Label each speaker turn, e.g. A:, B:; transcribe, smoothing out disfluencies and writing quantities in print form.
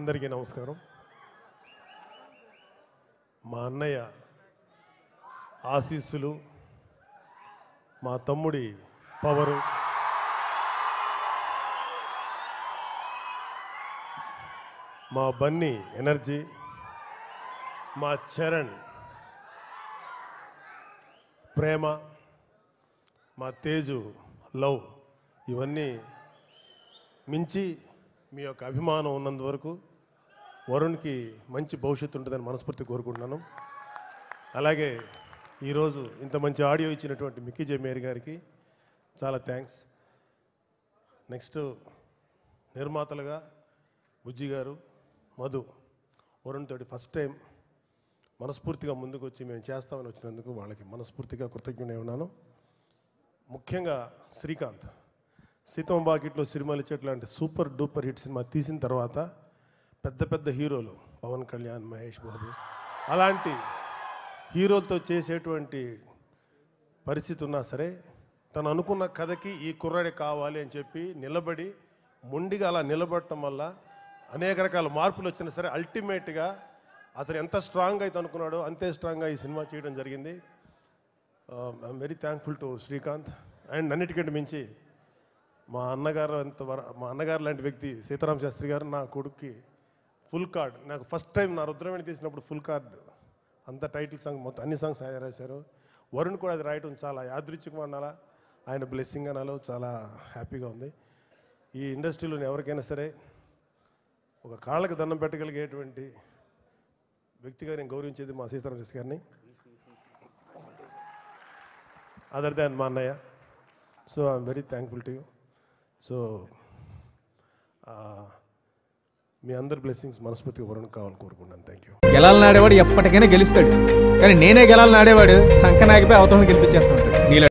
A: అందరికీ నమస్కారం. మా అన్నయ్య ఆశీస్సులు, మా తమ్ముడి పవరు, మా బన్నీ ఎనర్జీ, మా చరణ్ ప్రేమ, మా తేజు లవ్, ఇవన్నీ మించి మీ యొక్క అభిమానం ఉన్నందువరకు వరుణ్కి మంచి భవిష్యత్తు ఉంటుందని మనస్ఫూర్తి కోరుకుంటున్నాను. అలాగే ఈరోజు ఇంత మంచి ఆడియో ఇచ్చినటువంటి మిక్కీ జే మేరీ గారికి చాలా థ్యాంక్స్. నెక్స్ట్ నిర్మాతలుగా బుజ్జి గారు, మధు, వరుణ్ తోటి ఫస్ట్ టైం మనస్ఫూర్తిగా ముందుకు వచ్చి మేము చేస్తామని వచ్చినందుకు వాళ్ళకి మనస్ఫూర్తిగా కృతజ్ఞుడై ఉన్నాను. ముఖ్యంగా శ్రీకాంత్ సీతమ్మ బాకెట్లో సినిమాలు ఇచ్చేట్లాంటి సూపర్ డూపర్ హిట్ సినిమా తీసిన తర్వాత పెద్ద పెద్ద హీరోలు పవన్ కళ్యాణ్, మహేష్ బాబు అలాంటి హీరోలతో చేసేటువంటి పరిస్థితి ఉన్నా సరే తను అనుకున్న కథకి ఈ కుర్రాడే కావాలి అని చెప్పి నిలబడి మొండిగా అలా నిలబడటం వల్ల అనేక రకాల మార్పులు వచ్చినా సరే అల్టిమేట్గా అతను ఎంత స్ట్రాంగ్ అయితే అనుకున్నాడో అంతే స్ట్రాంగ్గా ఈ సినిమా చేయడం జరిగింది. I'm very thankful to Srikanth. And అన్నిటికంటే మించి మా అన్నగారు లాంటి వ్యక్తి సీతారామ శాస్త్రి గారు నా కొడుక్కి ఫుల్ కార్డ్, నాకు ఫస్ట్ టైం నా రుద్రవేణి తీసినప్పుడు ఫుల్ కార్డ్ అంత టైటిల్ సాంగ్ మొత్తం అన్ని సాంగ్స్ ఆయన రాశారు. వరుణ్ కూడా అది రాయటం చాలా యాదృచ్ఛికం అనాలా, ఆయన బ్లెస్సింగ్ అనాలో చాలా హ్యాపీగా ఉంది. ఈ ఇండస్ట్రీలోని ఎవరికైనా సరే ఒక కాళ్ళకి దండం పెట్టగలిగేటువంటి వ్యక్తిగా నేను గౌరవించేది మా సీతారామ శాస్త్రి గారిని, అదర్ దాన్ మా అన్నయ్య. So I'm very thankful to you. So మీ అందరి బ్లెస్సింగ్స్ మనస్ఫూర్తిగా వరుణ్ కావాలని కోరుకుంటున్నాను. Thank you.
B: గెలాలని ఆడేవాడు ఎప్పటికైనా గెలుస్తాడు, కానీ నేనే గెలాలని ఆడేవాడు సంకనాగిపోయి అవతలను గెలిపించేస్తుంటాడు.